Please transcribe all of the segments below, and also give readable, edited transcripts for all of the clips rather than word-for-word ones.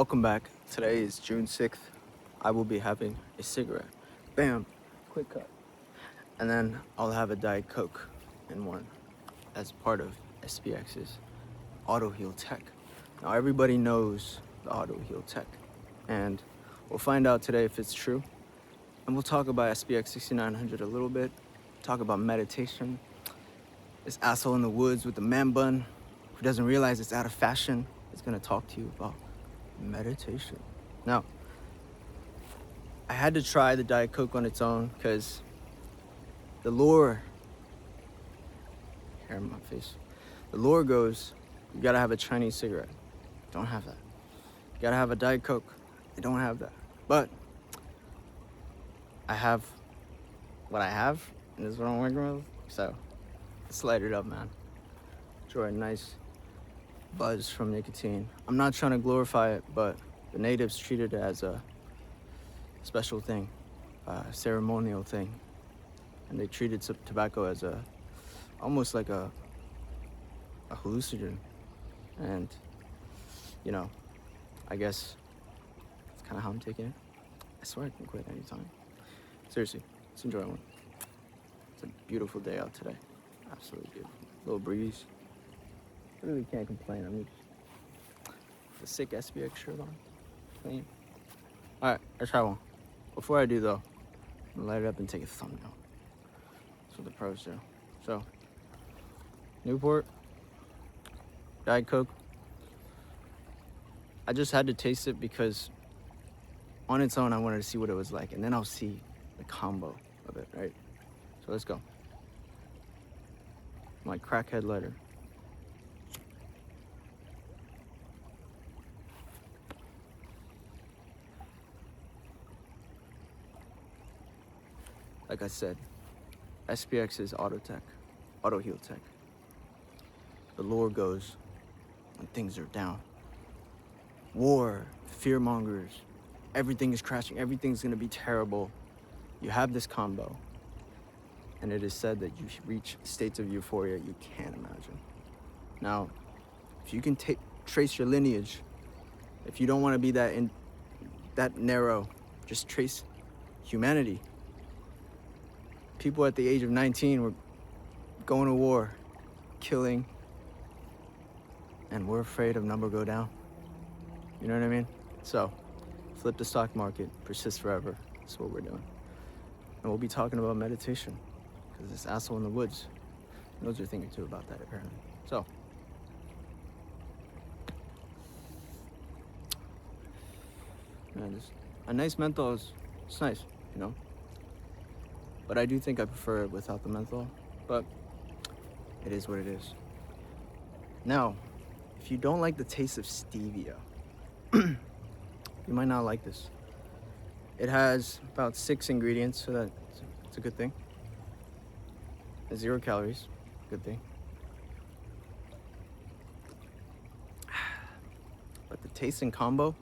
Welcome back. Today is June 6th. I will be having a cigarette. Bam, quick cut. And then I'll have a Diet Coke in one as part of SPX's Auto Heal Tech. Now everybody knows the Auto Heal Tech, and we'll find out today if it's true. And we'll talk about SPX6900 a little bit, talk about meditation. This asshole in the woods with the man bun who doesn't realize it's out of fashion is gonna talk to you about meditation. Now, I had to try the Diet Coke on its own because the lore, hair in my face, the lore goes, you gotta have a Chinese cigarette. Don't have that. You gotta have a Diet Coke. They don't have that. But I have what I have, and this is what I'm working with. So let's light it up, man. Enjoy a nice buzz from nicotine. I'm not trying to glorify it, but the natives treated it as a special thing, a ceremonial thing, and they treated tobacco as almost like a hallucinogen. And you know, I guess that's kind of how I'm taking it. I swear I can quit anytime. Seriously, let's enjoy one. It's a beautiful day out today. Absolutely beautiful. Little breeze. Really can't complain. I mean, the sick SPX shirt on. Clean. Alright, let's try one. Before I do though, I'm gonna light it up and take a thumbnail. That's what the pros do. So, Newport, Diet Coke. I just had to taste it because on its own I wanted to see what it was like, and then I'll see the combo of it, right? So let's go. My crackhead lighter. Like I said, SPX is Auto Heal Tech. The lore goes, when things are down, war, fear mongers, everything is crashing, everything's gonna be terrible. You have this combo, and it is said that you reach states of euphoria you can't imagine. Now, if you can trace your lineage, if you don't want to be that narrow, just trace humanity. People at the age of 19 were going to war, killing, and we're afraid of number go down. You know what I mean? So, flip the stock market, persist forever. That's what we're doing. And we'll be talking about meditation, because this asshole in the woods knows a thing or two about that, apparently. So, man, a nice menthol it's nice, you know? But I do think I prefer it without the menthol, but it is what it is. Now, if you don't like the taste of stevia, you might not like this. It has about 6 ingredients, so it's a good thing. 0 calories, good thing. But the taste in combo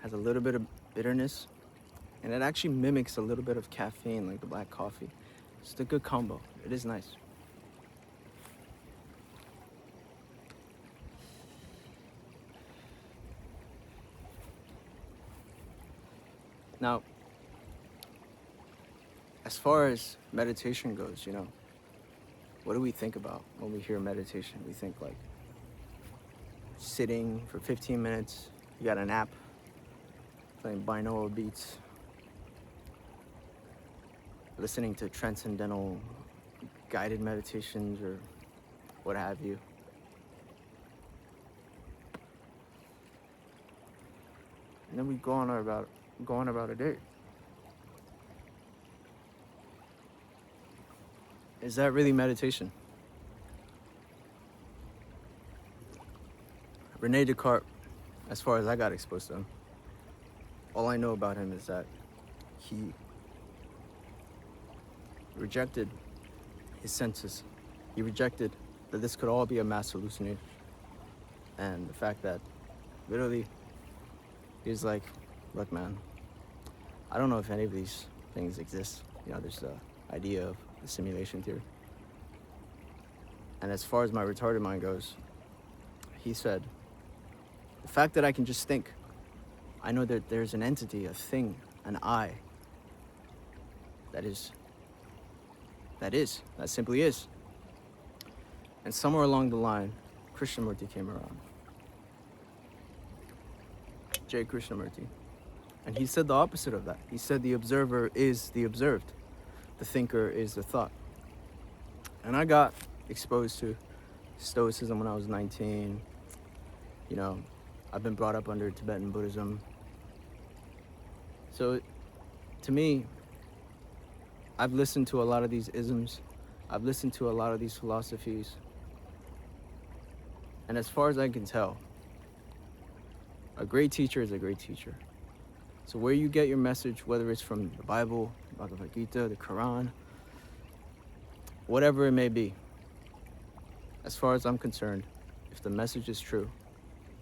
has a little bit of bitterness, and it actually mimics a little bit of caffeine, like the black coffee. It's a good combo. It is nice. Now, as far as meditation goes, you know, what do we think about when we hear meditation? We think like sitting for 15 minutes, you got an app, playing binaural beats, listening to transcendental guided meditations or what have you. And then we go on about a day. Is that really meditation? Rene Descartes, as far as I got exposed to him, all I know about him is that he rejected his senses. He rejected that this could all be a mass hallucination. And the fact that literally he's like, look, man, I don't know if any of these things exist. You know, there's the idea of the simulation theory. And as far as my retarded mind goes, he said, the fact that I can just think I know that there's an entity, a thing, an I, that simply is. And somewhere along the line, Krishnamurti came around. J. Krishnamurti. And he said the opposite of that. He said the observer is the observed. The thinker is the thought. And I got exposed to Stoicism when I was 19. You know, I've been brought up under Tibetan Buddhism. So, to me, I've listened to a lot of these isms. I've listened to a lot of these philosophies. And as far as I can tell, a great teacher is a great teacher. So where you get your message, whether it's from the Bible, Bhagavad Gita, the Quran, whatever it may be, as far as I'm concerned, if the message is true,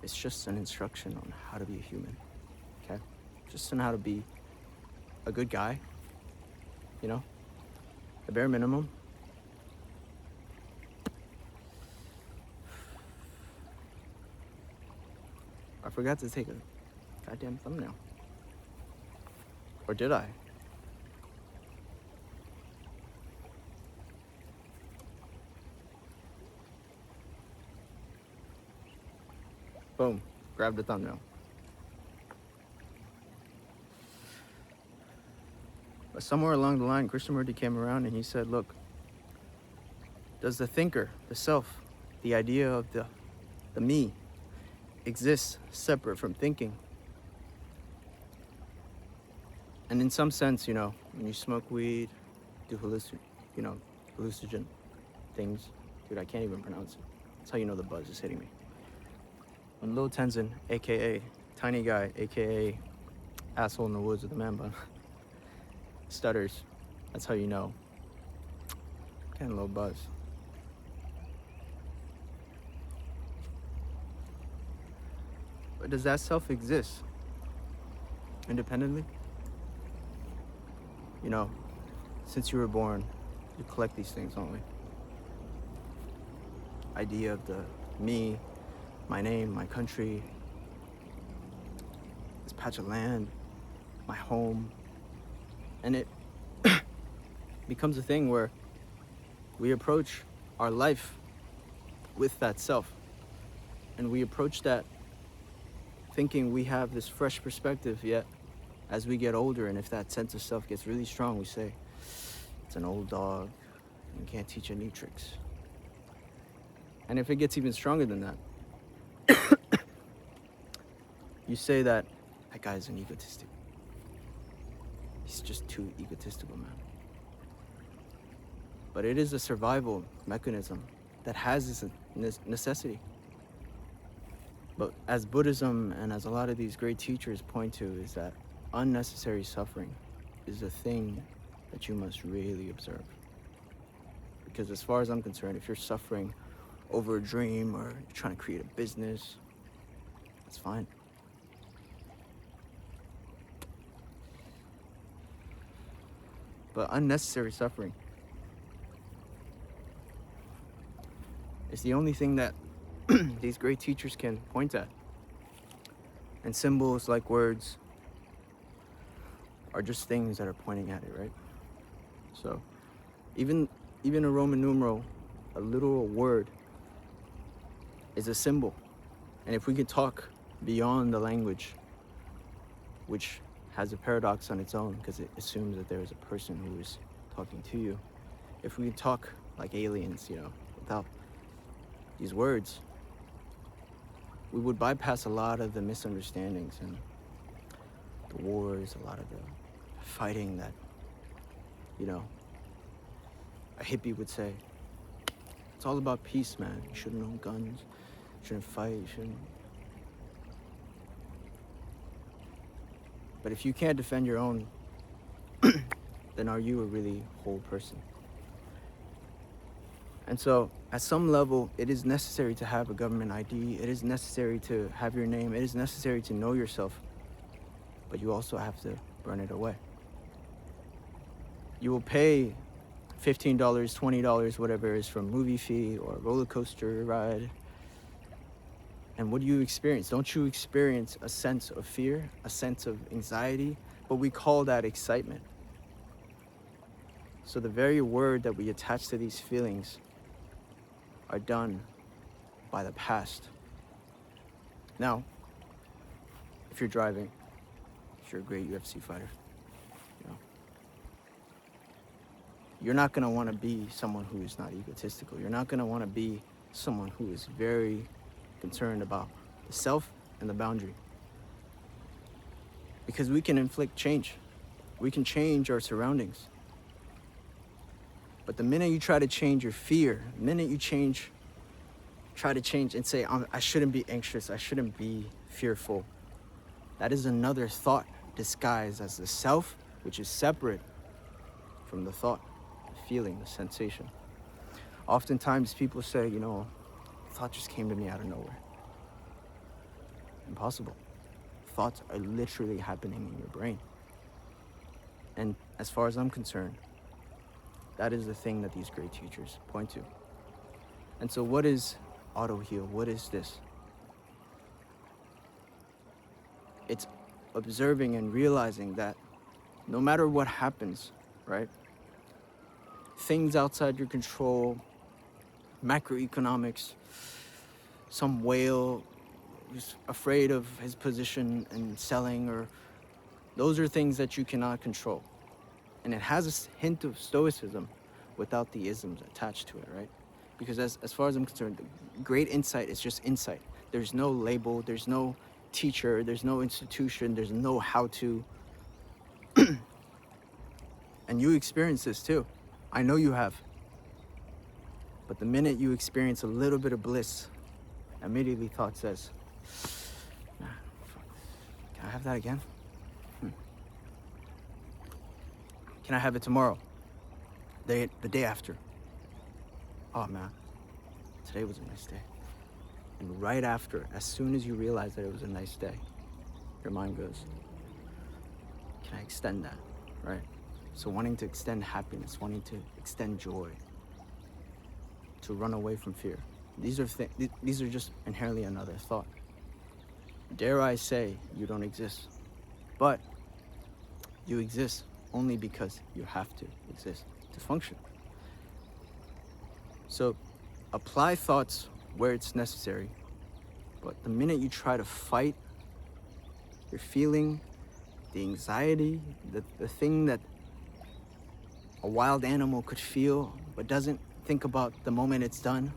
it's just an instruction on how to be a human, okay? Just on how to be a good guy, you know, the bare minimum. I forgot to take a goddamn thumbnail. Or did I? Boom, grab the thumbnail. But somewhere along the line, Krishnamurti came around and he said, look, does the thinker, the self, the idea of the me, exist separate from thinking? And in some sense, you know, when you smoke weed, do hallucinogen things, dude, I can't even pronounce it. That's how you know the buzz is hitting me. When Lil Tenzin, aka Tiny Guy, aka Asshole in the Woods with the Man Bun, stutters, that's how you know. Getting a little buzz. But does that self exist independently? You know, since you were born, you collect these things only. Idea of the me, my name, my country, this patch of land, my home. And it becomes a thing where we approach our life with that self. And we approach that thinking we have this fresh perspective, yet as we get older, and if that sense of self gets really strong, we say, it's an old dog, and can't teach it new tricks. And if it gets even stronger than that, you say that guy's an egotistic. He's just too egotistical, man. But it is a survival mechanism that has this necessity. But as Buddhism and as a lot of these great teachers point to, is that unnecessary suffering is a thing that you must really observe. Because as far as I'm concerned, if you're suffering over a dream or you're trying to create a business, that's fine. But unnecessary suffering is the only thing that these great teachers can point at. And symbols like words are just things that are pointing at it, right? So even a Roman numeral, a literal word, is a symbol. And if we could talk beyond the language, which has a paradox on its own because it assumes that there is a person who is talking to you. If we could talk like aliens, you know, without these words, we would bypass a lot of the misunderstandings and the wars, a lot of the fighting that, you know, a hippie would say. It's all about peace, man. You shouldn't own guns, you shouldn't fight, you shouldn't. But if you can't defend your own, then are you a really whole person? And so, at some level, it is necessary to have a government ID. It is necessary to have your name. It is necessary to know yourself. But you also have to burn it away. You will pay $15, $20, whatever it is, for a movie fee or a roller coaster ride. And what do you experience? Don't you experience a sense of fear, a sense of anxiety? But we call that excitement. So the very word that we attach to these feelings are done by the past. Now, if you're driving, if you're a great UFC fighter, you're not gonna wanna be someone who is not egotistical. You're not gonna wanna be someone who is very concerned about the self and the boundary. Because we can inflict change. We can change our surroundings. But the minute you try to change your fear, the minute you try to change and say, I shouldn't be anxious, I shouldn't be fearful, that is another thought disguised as the self, which is separate from the thought, the feeling, the sensation. Oftentimes people say, thought just came to me out of nowhere. Impossible. Thoughts are literally happening in your brain. And as far as I'm concerned, that is the thing that these great teachers point to. And so what is auto heal? What is this? It's observing and realizing that no matter what happens, right? Things outside your control, macroeconomics, some whale who's afraid of his position and selling, or those are things that you cannot control. And it has a hint of stoicism without the isms attached to it, right? Because as far as I'm concerned, great insight is just insight. There's no label, there's no teacher, there's no institution, there's no how-to. And you experience this too. I know you have. But the minute you experience a little bit of bliss, immediately thought says, nah, can I have that again? Can I have it tomorrow? The day after? Oh man, today was a nice day. And right after, as soon as you realize that it was a nice day, your mind goes, can I extend that, right? So wanting to extend happiness, wanting to extend joy, to run away from fear. These are just inherently another thought. Dare I say you don't exist, but you exist only because you have to exist to function. So apply thoughts where it's necessary, but the minute you try to fight your feeling, the anxiety, the thing that a wild animal could feel but doesn't think about the moment it's done,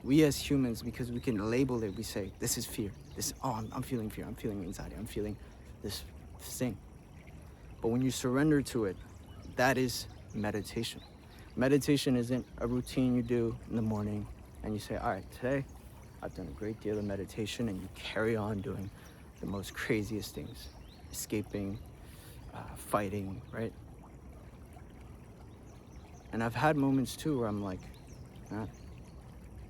we as humans, because we can label it, we say, this is fear. I'm feeling fear, I'm feeling anxiety, I'm feeling this thing. But when you surrender to it, that is meditation. Meditation isn't a routine you do in the morning and you say, all right, today I've done a great deal of meditation, and you carry on doing the most craziest things, escaping, fighting, right? And I've had moments too where I'm like,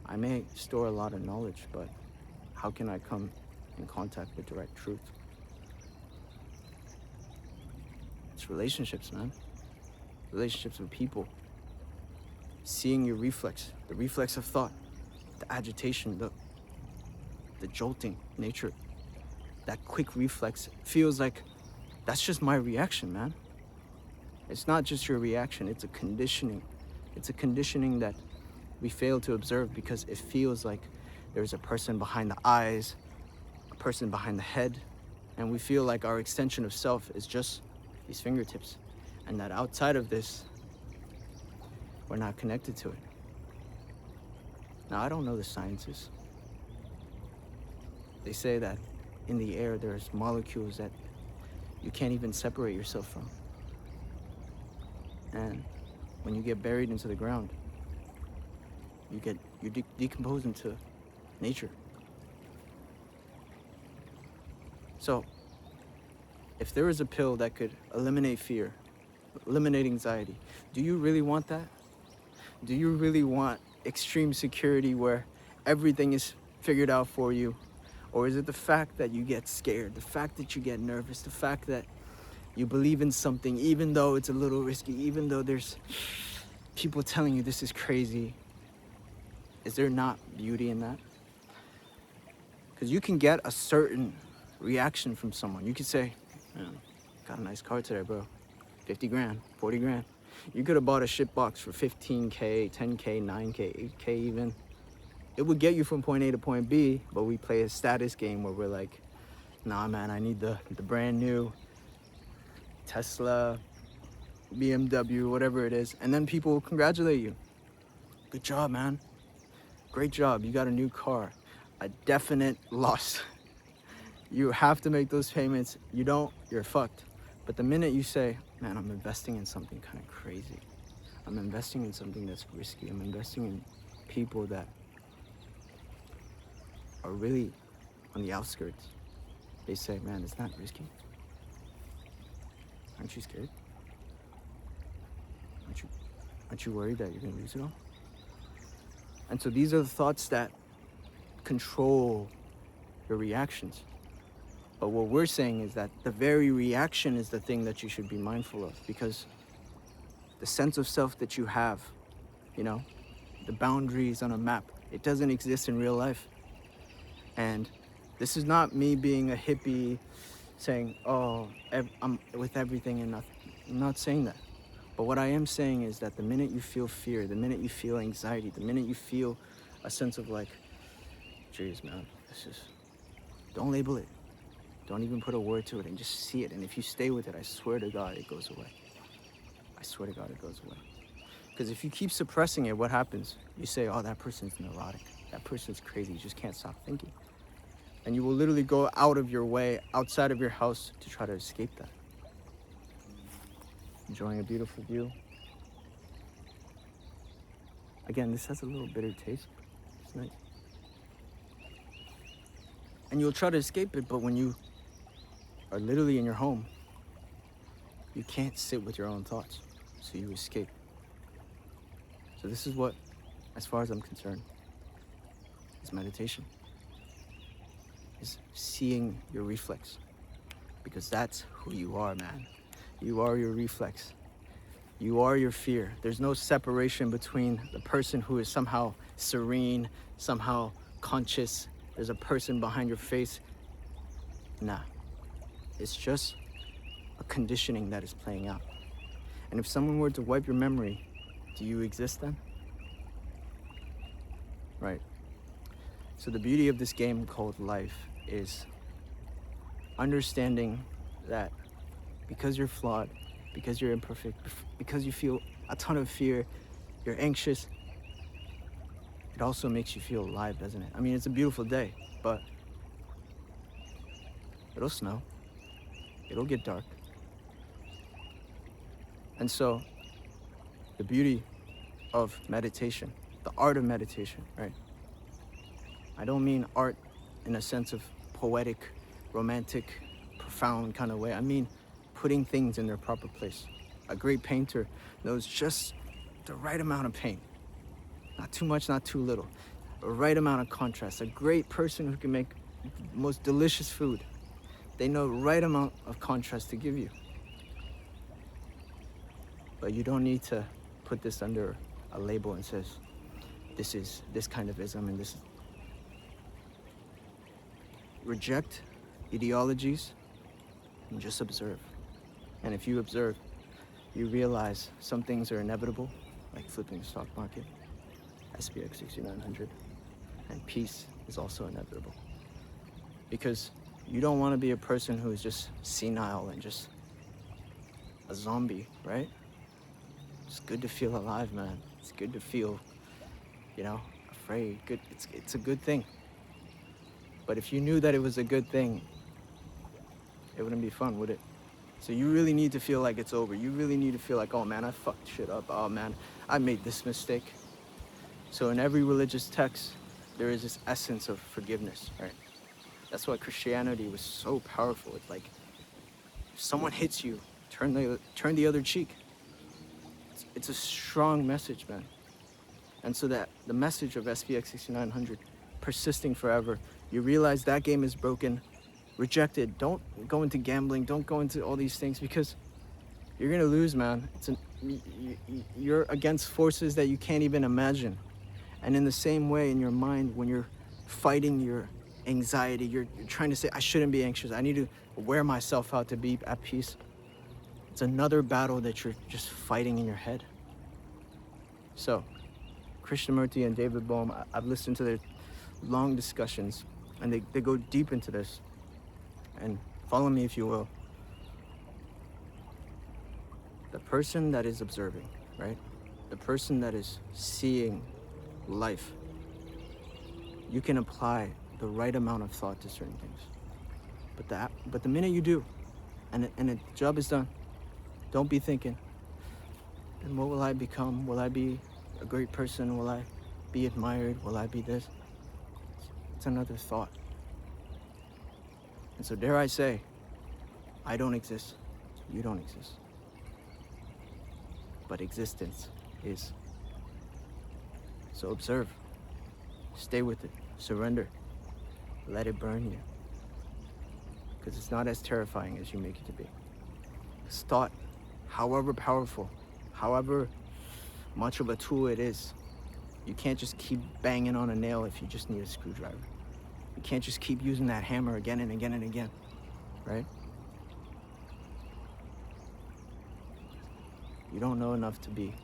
I may store a lot of knowledge, but how can I come in contact with direct truth? It's relationships, man. Relationships with people. Seeing your reflex, the reflex of thought, the agitation, the jolting nature, that quick reflex feels like that's just my reaction, man. It's not just your reaction, it's a conditioning. It's a conditioning that we fail to observe because it feels like there's a person behind the eyes, a person behind the head, and we feel like our extension of self is just these fingertips, and that outside of this, we're not connected to it. Now, I don't know the sciences. They say that in the air there's molecules that you can't even separate yourself from. And when you get buried into the ground, you decompose into nature. So, if there was a pill that could eliminate fear, eliminate anxiety, do you really want that? Do you really want extreme security where everything is figured out for you? Or is it the fact that you get scared, the fact that you get nervous, the fact that you believe in something even though it's a little risky, even though there's people telling you this is crazy? Is there not beauty in that? Because you can get a certain reaction from someone. You could say, man, got a nice car today, bro. 50 grand, 40 grand. You could have bought a shit box for 15K, 10K, 9K, 8K even. It would get you from point A to point B, but we play a status game where we're like, nah, man, I need the brand new Tesla, BMW, whatever it is. And then people will congratulate you. Good job, man. Great job. You got a new car. A definite loss. You have to make those payments. You don't, you're fucked. But the minute you say, man, I'm investing in something kind of crazy. I'm investing in something that's risky. I'm investing in people that are really on the outskirts. They say, man, it's not risky. Aren't you scared? Aren't you worried that you're gonna lose it all? And so these are the thoughts that control your reactions. But what we're saying is that the very reaction is the thing that you should be mindful of, because the sense of self that you have, you know, the boundaries on a map, it doesn't exist in real life. And this is not me being a hippie saying, oh, I'm with everything and nothing. I'm not saying that. But what I am saying is that the minute you feel fear, the minute you feel anxiety, the minute you feel a sense of like, geez, man, this is, don't label it. Don't even put a word to it and just see it. And if you stay with it, I swear to God, it goes away. I swear to God, it goes away. Because if you keep suppressing it, what happens? You say, oh, that person's neurotic. That person's crazy. You just can't stop thinking. And you will literally go out of your way, outside of your house, to try to escape that. Enjoying a beautiful view. Again, this has a little bitter taste. It's nice. And you'll try to escape it, but when you are literally in your home, you can't sit with your own thoughts, so you escape. So this is what, as far as I'm concerned, is meditation. Is seeing your reflex, because that's who you are, man. You are your reflex. You are your fear. There's no separation between the person who is somehow serene, somehow conscious. There's a person behind your face. Nah. It's just a conditioning that is playing out. And if someone were to wipe your memory, do you exist then? Right. So the beauty of this game called life is understanding that because you're flawed, because you're imperfect, because you feel a ton of fear, you're anxious, it also makes you feel alive, doesn't it? I mean, it's a beautiful day, but it'll snow. It'll get dark. And so the beauty of meditation, the art of meditation, right? I don't mean art in a sense of poetic, romantic, profound kind of way. I mean putting things in their proper place. A great painter knows just the right amount of paint. Not too much, not too little. A right amount of contrast. A great person who can make the most delicious food. They know the right amount of contrast to give you. But you don't need to put this under a label and says, this is this kind of ism and this is. Reject ideologies and just observe. And if you observe, you realize some things are inevitable, like flipping the stock market, SPX6900, and peace is also inevitable. Because you don't want to be a person who is just senile and just a zombie, right? It's good to feel alive, man. It's good to feel, afraid. Good. It's a good thing. But if you knew that it was a good thing, it wouldn't be fun, would it? So you really need to feel like it's over. You really need to feel like, oh man, I fucked shit up. Oh man, I made this mistake. So in every religious text, there is this essence of forgiveness, right? That's why Christianity was so powerful. It's like, if someone hits you, turn the other cheek. It's a strong message, man. And so that the message of SPX6900, persisting forever, you realize that game is broken, rejected. Don't go into gambling. Don't go into all these things because you're gonna lose, man. You're against forces that you can't even imagine. And in the same way, in your mind, when you're fighting your anxiety. You're trying to say, I shouldn't be anxious. I need to wear myself out to be at peace. It's another battle that you're just fighting in your head. So, Krishnamurti and David Bohm, I've listened to their long discussions, and they go deep into this. And follow me if you will. The person that is observing, right? The person that is seeing life, you can apply the right amount of thought to certain things. But the minute you do, and the job is done, don't be thinking, and what will I become? Will I be a great person? Will I be admired? Will I be this? It's another thought. And so dare I say, I don't exist. You don't exist. But existence is. So observe. Stay with it. Surrender. Let it burn you. Because it's not as terrifying as you make it to be. Because thought, however powerful, however much of a tool it is, you can't just keep banging on a nail if you just need a screwdriver. You can't just keep using that hammer again and again and again, right? You don't know enough to be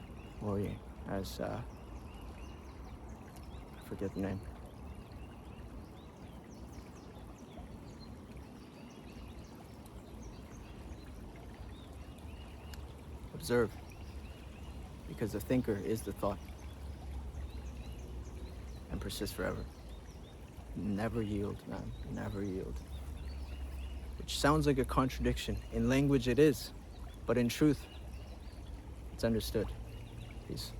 worrying, as I forget the name. Observe, because the thinker is the thought, and persist forever. Never yield, man, never yield. Which sounds like a contradiction. In language it is, but in truth, it's understood. Peace.